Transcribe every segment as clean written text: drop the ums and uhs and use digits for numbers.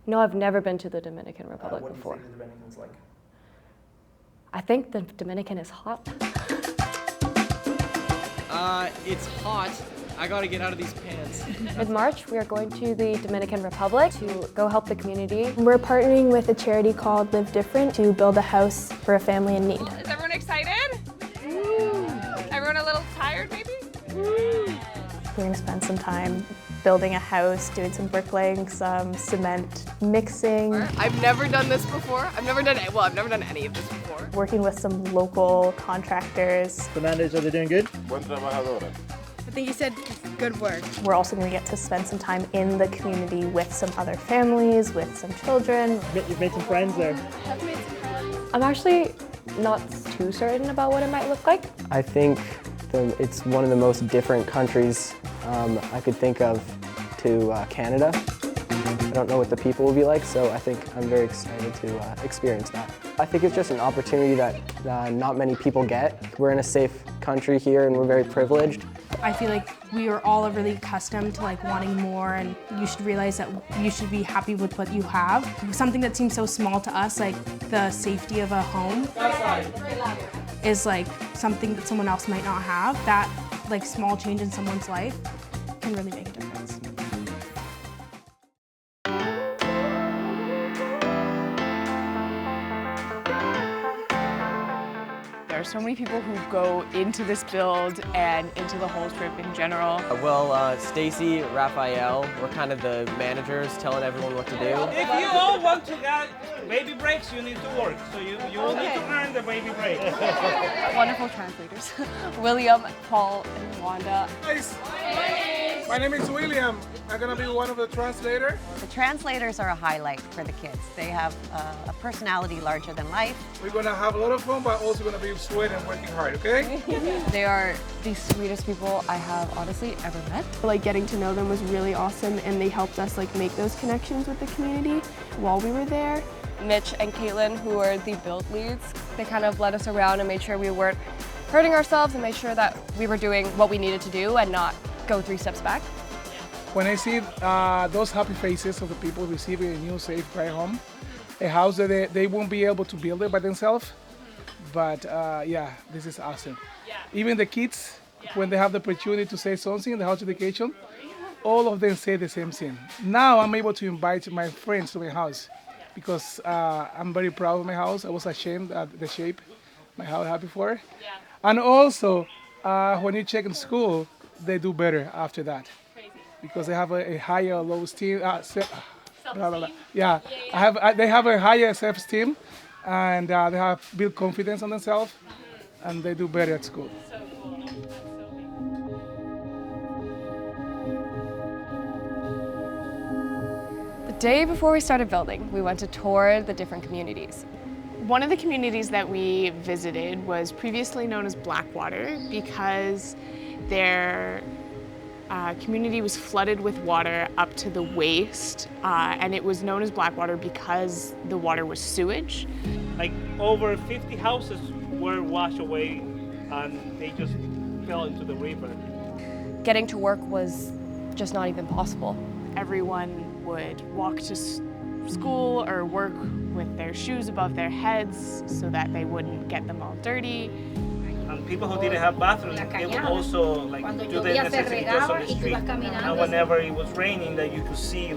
No, I've never been to the Dominican Republic before. What do you think the Dominican's like? I think the Dominican is hot. It's hot. I gotta get out of these pants. Mid-March, we are going to the Dominican Republic to go help the community. We're partnering with a charity called LiveDifferent to build a house for a family in need. Is everyone excited? Everyone a little tired, maybe? We're going to spend some time building a house, doing some bricklaying, some cement mixing. I've never done this before. I've never done any of this before. Working with some local contractors. Fernandez, are they doing good? Buen trabajadora. I think you said good work. We're also going to get to spend some time in the community with some other families, with some children. You've made some friends there. I've made some friends. I'm actually not too certain about what it might look like. I think it's one of the most different countries I could think of to Canada. I don't know what the people will be like, so I think I'm very excited to experience that. I think it's just an opportunity that not many people get. We're in a safe country here and we're very privileged. I feel like we are all really accustomed to wanting more, and you should realize that you should be happy with what you have. Something that seems so small to us, like the safety of a home, is something that someone else might not have. That small change in someone's life can really make a difference. There are so many people who go into this build and into the whole trip in general. Well, Stacy, Raphael, we're kind of the managers telling everyone what to do. If you all want to get baby breaks, you need to work. So you will need to earn the baby break. Wonderful translators. William, Paul, and Wanda. Nice. My name is William. I'm gonna be one of the translators. The translators are a highlight for the kids. They have a personality larger than life. We're gonna have a lot of fun, but also gonna be sweating and working hard, okay? They are the sweetest people I have honestly ever met. Getting to know them was really awesome, and they helped us make those connections with the community while we were there. Mitch and Caitlin, who are the build leads, they kind of led us around and made sure we weren't hurting ourselves and made sure that we were doing what we needed to do and not go 3 steps back. When I see those happy faces of the people receiving a new safe ride home, a house that they won't be able to build it by themselves, but yeah, this is awesome. Even the kids, when they have the opportunity to say something in the house education, all of them say the same thing. Now I'm able to invite my friends to my house because I'm very proud of my house. I was ashamed at the shape my house had before. And also, when you check in school, they do better after that because they have a higher low esteem. Yeah, they have a higher self-esteem, and they have built confidence on themselves, and they do better at school. The day before we started building, we went to tour the different communities. One of the communities that we visited was previously known as Blackwater because their community was flooded with water up to the waist, and it was known as Blackwater because the water was sewage. Over 50 houses were washed away and they just fell into the river. Getting to work was just not even possible. Everyone would walk to school or work with their shoes above their heads so that they wouldn't get them all dirty. And people who didn't have bathrooms, they would also do the necessary just on the street. And whenever it was raining, that you could see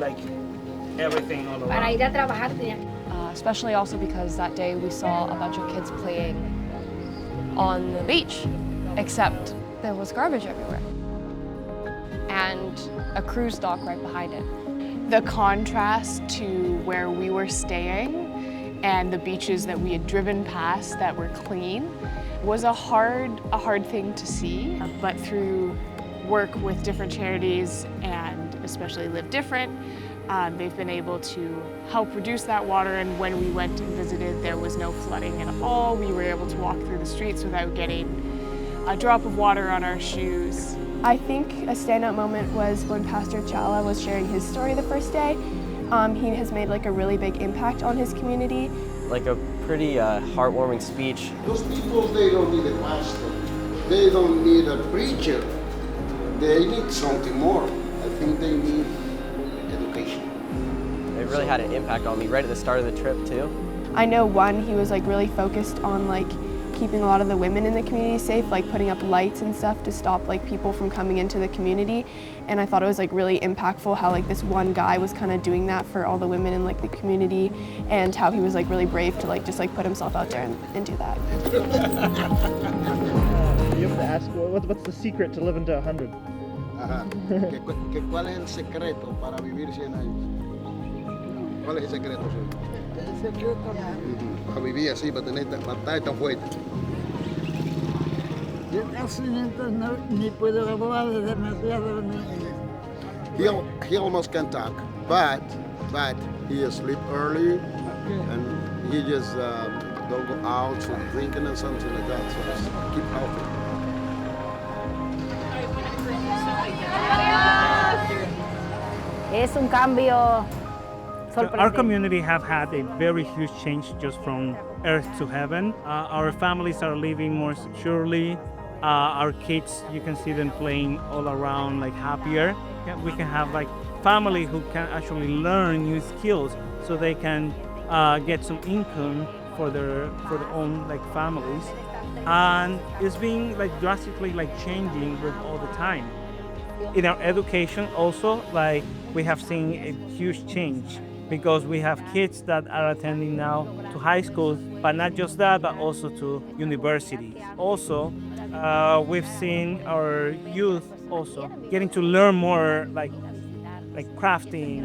everything all around. Especially also because that day we saw a bunch of kids playing on the beach, except there was garbage everywhere. And a cruise dock right behind it. The contrast to where we were staying and the beaches that we had driven past that were clean was a hard thing to see. But through work with different charities and especially LiveDifferent, they've been able to help reduce that water, and when we went and visited, there was no flooding at all. We were able to walk through the streets without getting a drop of water on our shoes. I think a standout moment was when Pastor Chala was sharing his story the first day. He has made a really big impact on his community. A pretty heartwarming speech. Those people, they don't need a pastor. They don't need a preacher. They need something more. I think they need education. They really had an impact on me right at the start of the trip too. I know one, he was like really focused on like keeping a lot of the women in the community safe, like putting up lights and stuff to stop like people from coming into the community. And I thought it was like really impactful how like this one guy was kind of doing that for all the women in like the community, and how he was like really brave to like just like put himself out there and do that. You have to ask, what's the secret to living to 100? Ajá. ¿Cuál es el secreto para vivir 100 años? ¿Cuál es el secreto suyo? El secreto Para vivir así, para estar tan fuerte. yo casi ni puedo hablar demasiado. He almost can talk, but he sleep early, and he just don't go out and drinking and something like that. So just keep healthy. Es un cambio So our community have had a very huge change just from earth to heaven. Our families are living more securely. Our kids, you can see them playing all around, like happier. We can have like family who can actually learn new skills, so they can get some income for their own like families. And it's been like drastically like changing with all the time. In our education also, like we have seen a huge change, because we have kids that are attending now to high school, but not just that, but also to universities. Also, we've seen our youth also getting to learn more like crafting,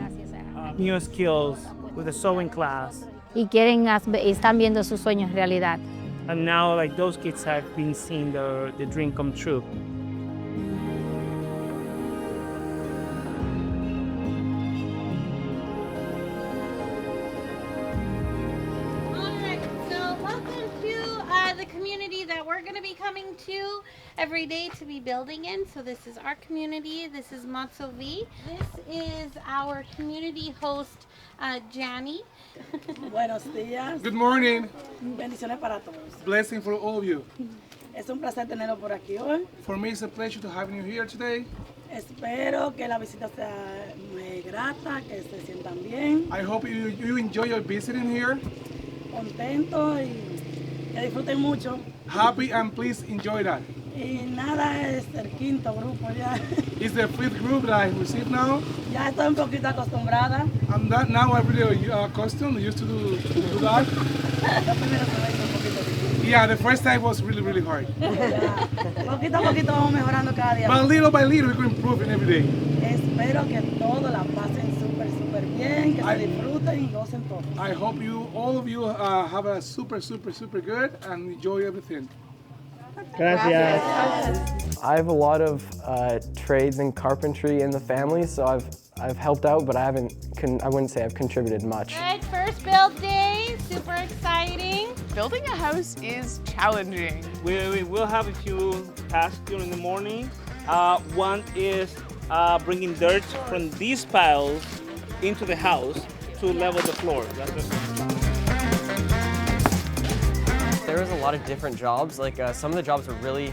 new skills with the sewing class. y están viendo sus sueños realidad. And now like those kids have been seeing the dream come true. We're going to be coming to every day to be building in. So this is our community. This is Matsovi. This is our community host, Jani. Buenos días. Good morning. Bendiciones para todos. Blessing for all of you. Es un placer tenerlo por aquí hoy. For me, it's a pleasure to have you here today. Espero que la visita sea muy grata, que se sientan bien. I hope you enjoy your visiting here. Contento y que disfruten mucho. Happy, and please enjoy that. Y nada, es el quinto grupo ya. It's the 5th group that I receive now. Ya estoy un poquito acostumbrada. I'm not now really accustomed, used to do that. Yeah, the first time was really hard. Poquito a poquito vamos mejorando cada día. But little by little, we can improve it every day. Espero que todos la pasen súper bien, que se disfruten y gocen todo. I hope all of you have a super good and enjoy everything. Gracias. I have a lot of trades and carpentry in the family, so I've helped out, but I wouldn't say I've contributed much. Good, first build day, super exciting. Building a house is challenging. We will have a few tasks during the morning. One is bringing dirt from these piles into the house to level the floor. There was a lot of different jobs. Like some of the jobs were really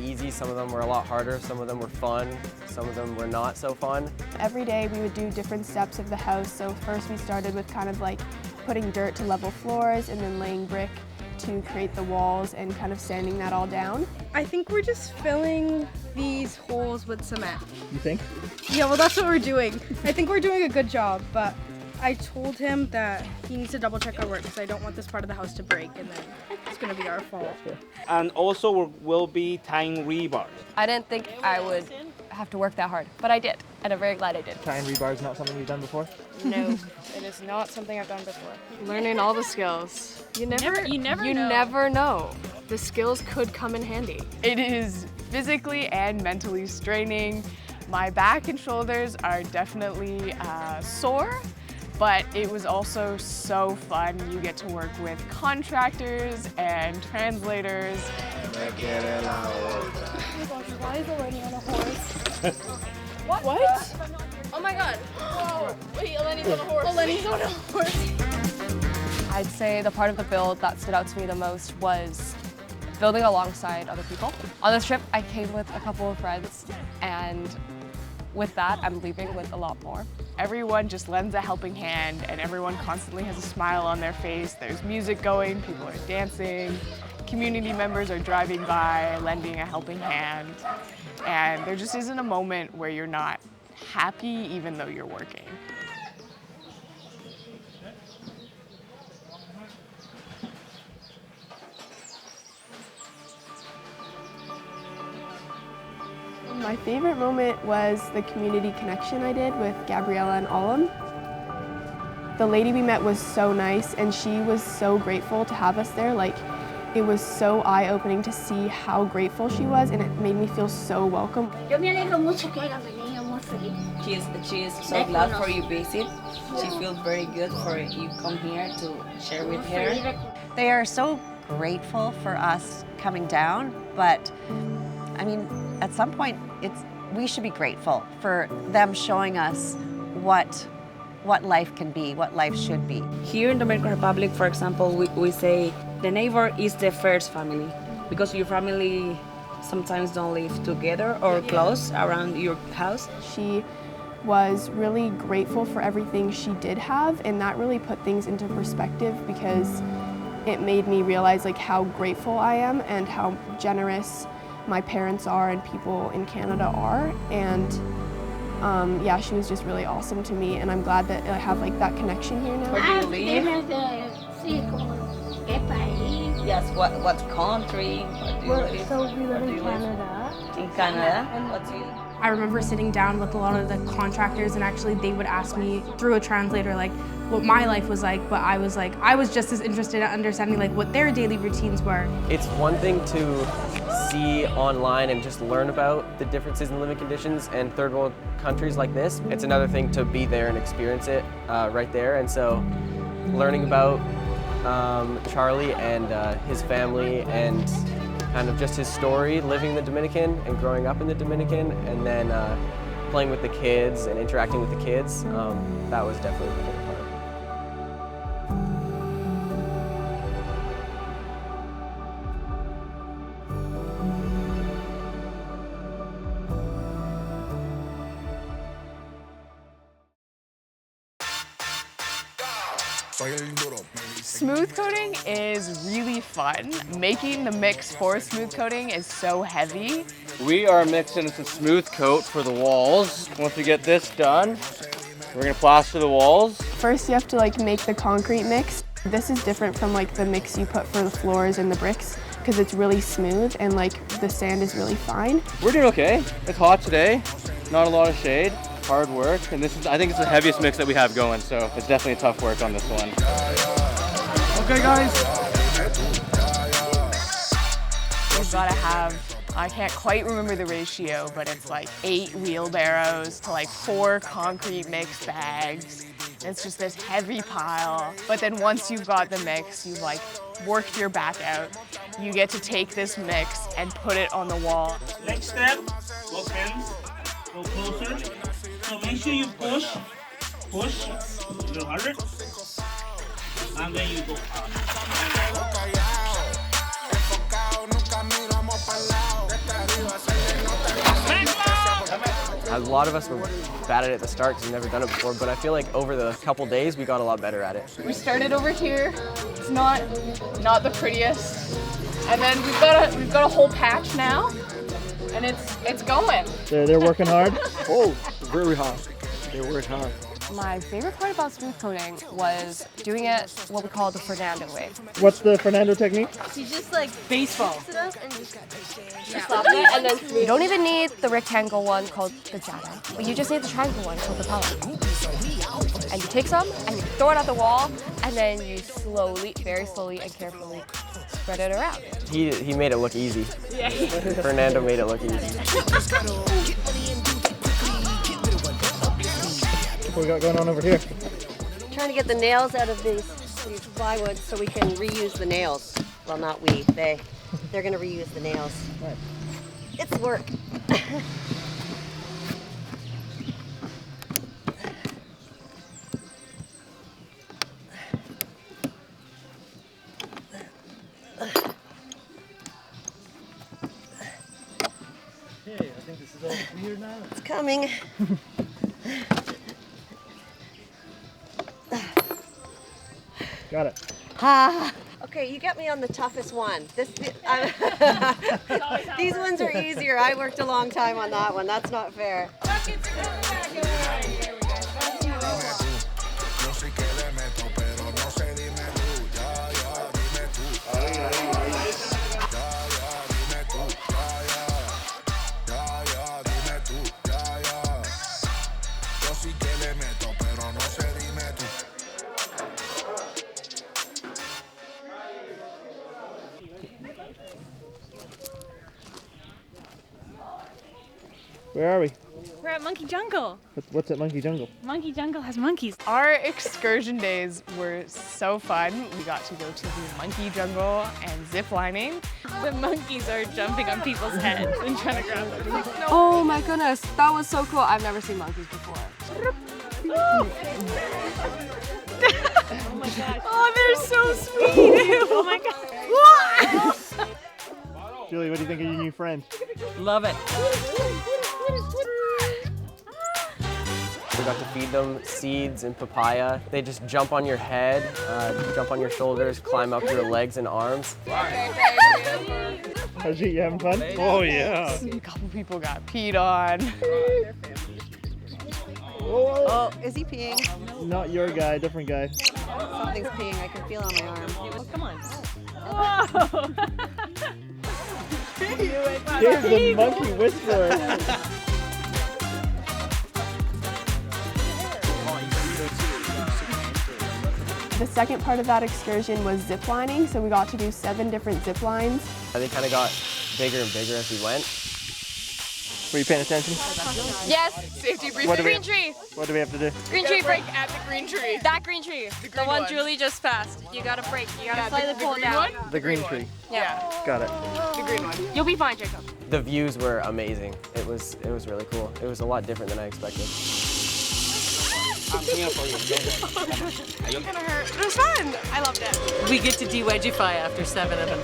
easy, some of them were a lot harder, some of them were fun, some of them were not so fun. Every day we would do different steps of the house. So first we started with kind of like putting dirt to level floors, and then laying brick to create the walls and kind of sanding that all down. I think we're just filling these holes with cement. You think? Yeah, well, that's what we're doing. I think we're doing a good job, but I told him that he needs to double check our work, because I don't want this part of the house to break, and then it's going to be our fault. And also we'll be tying rebars. I didn't think I would have to work that hard, but I did, and I'm very glad I did. Tying rebar is not something you've done before? No, it is not something I've done before. Learning all the skills. You never know. The skills could come in handy. It is physically and mentally straining. My back and shoulders are definitely sore, but it was also so fun. You get to work with contractors and translators. Why is Eleni on a horse? What? Oh my god. Whoa. Wait, Eleni's on a horse. Eleni's on a horse. I'd say the part of the build that stood out to me the most was building alongside other people. On this trip, I came with a couple of friends, and with that, I'm leaving with a lot more. Everyone just lends a helping hand and everyone constantly has a smile on their face. There's music going, people are dancing, community members are driving by, lending a helping hand. And there just isn't a moment where you're not happy even though you're working. My favorite moment was the community connection I did with Gabriella and Alam. The lady we met was so nice and she was so grateful to have us there. Like, it was so eye-opening to see how grateful she was and it made me feel so welcome. Yo me alegro mucho que hayan venido, muy feliz. She is so glad for you visit. She feels very good for you come here to share with her. They are so grateful for us coming down, but I mean, at some point, we should be grateful for them showing us what life can be, what life should be. Here in the Dominican Republic, for example, we say the neighbor is the first family because your family sometimes don't live together or close around your house. She was really grateful for everything she did have, and that really put things into perspective because it made me realize like how grateful I am and how generous my parents are and people in Canada are. And yeah, she was just really awesome to me, and I'm glad that I have like that connection here now. Where do you live? Yes, what country? So we live in Canada. In Canada? What do you? I remember sitting down with a lot of the contractors and actually they would ask me through a translator like what my life was like, but I was just as interested in understanding like what their daily routines were. It's one thing to see online and just learn about the differences in living conditions in third world countries like this. It's another thing to be there and experience it right there. And so learning about Charlie and his family and kind of just his story, living in the Dominican and growing up in the Dominican, and then playing with the kids and interacting with the kids, that was definitely the favorite part. Smooth coating is really fun. Making the mix for smooth coating is so heavy. We are mixing some smooth coat for the walls. Once we get this done, we're gonna plaster the walls. First you have to like make the concrete mix. This is different from like the mix you put for the floors and the bricks because it's really smooth and like the sand is really fine. We're doing okay. It's hot today, not a lot of shade, hard work, and I think it's the heaviest mix that we have going, so it's definitely tough work on this one. Okay guys. We've got to have, I can't quite remember the ratio, but it's like 8 wheelbarrows to like 4 concrete mix bags. And it's just this heavy pile. But then once you've got the mix, you've like worked your back out. You get to take this mix and put it on the wall. Next step, both hands, go closer. So make sure you push a little harder. And then you go up. A lot of us were bad at it at the start because we've never done it before, but I feel like over the couple days we got a lot better at it. We started over here. It's not the prettiest. And then we've got a whole patch now, and it's going. They're working hard? Oh, very hard. They work hard. My favorite part about smooth coating was doing it what we call the Fernando way. What's the Fernando technique? You just like baseball. And slap it, and then you don't even need the rectangle one called the jada. But you just need the triangle one called the pala. And you take some and you throw it at the wall, and then you slowly, very slowly and carefully spread it around. He made it look easy. Yeah. Fernando made it look easy. What we got going on over here? Trying to get the nails out of these plywood so we can reuse the nails. Well, not we, they. They're going to reuse the nails. Right. It's work. Okay, I think this It's coming. Got it. Okay, you got me on the toughest one. These ones are easier. I worked a long time on that one. That's not fair. Where are we? We're at Monkey Jungle. What's at Monkey Jungle? Monkey Jungle has monkeys. Our excursion days were so fun. We got to go to the Monkey Jungle and zip lining. The monkeys are jumping on people's heads and trying to grab them. Oh my goodness, that was so cool. I've never seen monkeys before. Oh my god. Oh, they're so sweet. Oh my god. Julie, what do you think of your new friend? Love it. We got to feed them seeds and papaya. They just jump on your head, jump on your shoulders, climb up your legs and arms. How's you having fun? Oh yeah. A couple people got peed on. Oh, is he peeing? Not your guy, different guy. Something's peeing. I can feel it on my arm. Oh, come on. Whoa. Here's the monkey whisperer. The second part of that excursion was zip lining, so we got to do 7 different zip lines. They kind of got bigger and bigger as we went. Were you paying attention? Yes. Safety briefing. Green tree. What do we have to do? Green tree break. At the green tree. That green tree. The one one. Julie just passed. You gotta break. You gotta Yeah, slightly the pull it green down. one? The green tree. Yeah. Got it. The green one. You'll be fine, Jacob. The views were amazing. It was really cool. It was a lot different than I expected. It's gonna hurt. It was fun. I loved it. We get to de-wedgify after 7 of them.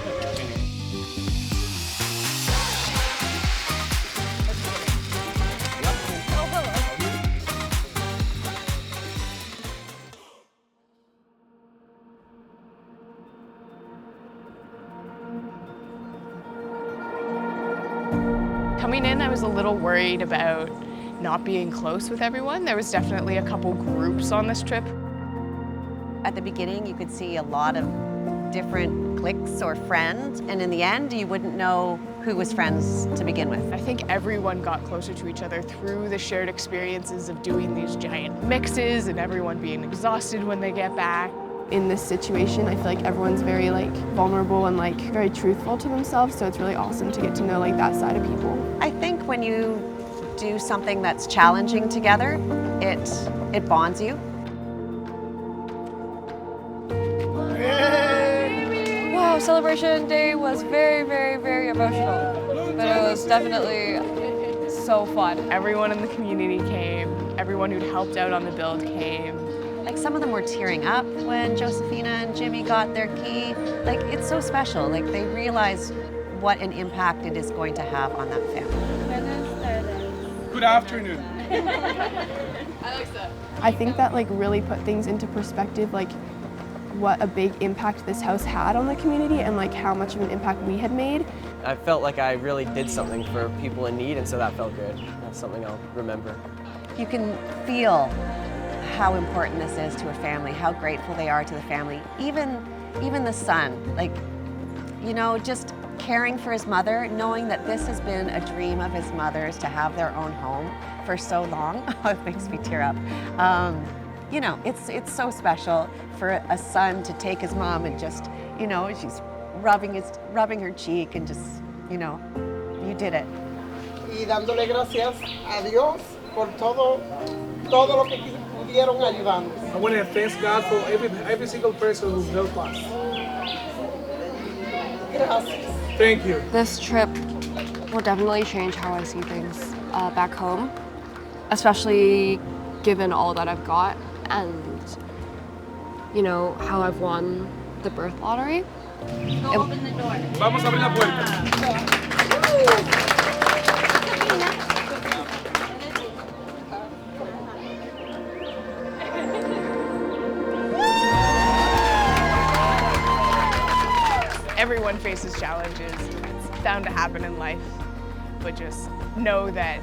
Coming in, I was a little worried about not being close with everyone. There was definitely a couple groups on this trip. At the beginning, you could see a lot of different cliques or friends, and in the end, you wouldn't know who was friends to begin with. I think everyone got closer to each other through the shared experiences of doing these giant mixes and everyone being exhausted when they get back. In this situation, I feel like everyone's very vulnerable and very truthful to themselves, so it's really awesome to get to know that side of people. I think when you do something that's challenging together, it bonds you. Wow, celebration day was very, very, very emotional. But it was definitely so fun. Everyone in the community came. Everyone who'd helped out on the build came. Some of them were tearing up when Josephina and Jimmy got their key. It's so special. They realize what an impact it is going to have on that family. Good afternoon. I think that really put things into perspective, what a big impact this house had on the community and how much of an impact we had made. I felt like I really did something for people in need, and so that felt good. That's something I'll remember. You can feel how important this is to a family, how grateful they are to the family. Even the son, just caring for his mother, knowing that this has been a dream of his mother's to have their own home for so long. Oh, it makes me tear up. It's so special for a son to take his mom and just, she's rubbing her cheek and just, you did it. Y dándole gracias a Dios por todo lo que pudieron ayudarnos. I want to thank God for every single person who helped us. Gracias. Thank you. This trip will definitely change how I see things back home, especially given all that I've got and, how I've won the birth lottery. Go open the door. Vamos a abrir la puerta. everyone faces challenges. It's bound to happen in life. But just know that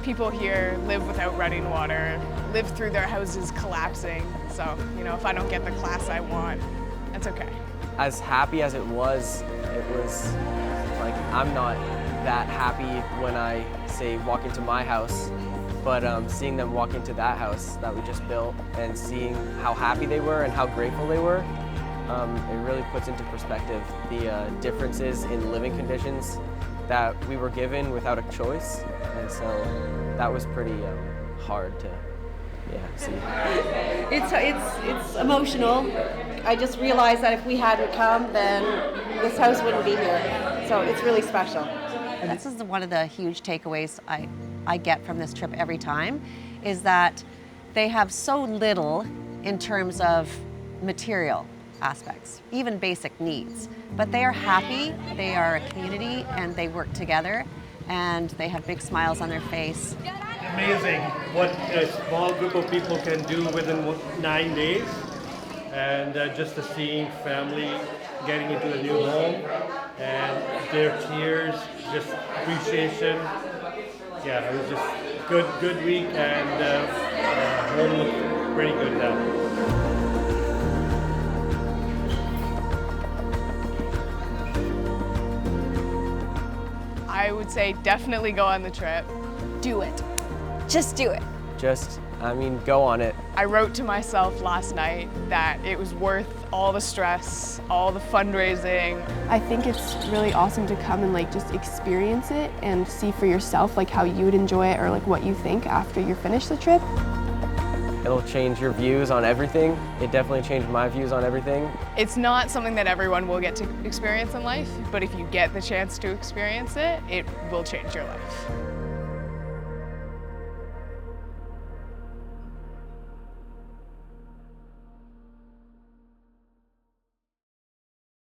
people here live without running water, live through their houses collapsing. So, you know, if I don't get the class I want, that's okay. As happy as it was like, I'm not that happy when I, say, walk into my house, but seeing them walk into that house that we just built and seeing how happy they were and how grateful they were, it really puts into perspective the differences in living conditions that we were given without a choice, and so that was pretty hard to see. It's emotional. I just realized that if we hadn't come, then this house wouldn't be here. So it's really special. This is one of the huge takeaways I get from this trip every time, is that they have so little in terms of material aspects, even basic needs. But they are happy, they are a community, and they work together, and they have big smiles on their face. Amazing what a small group of people can do within 9 days, and just to seeing family getting into a new home and their tears, just appreciation. Yeah, it was just good week, and home looks pretty good now. I would say definitely go on the trip. Do it. Just do it. Go on it. I wrote to myself last night that it was worth all the stress, all the fundraising. I think it's really awesome to come and like just experience it and see for yourself like how you would enjoy it or like what you think after you finish the trip. It'll change your views on everything. It definitely changed my views on everything. It's not something that everyone will get to experience in life, but if you get the chance to experience it, it will change your life.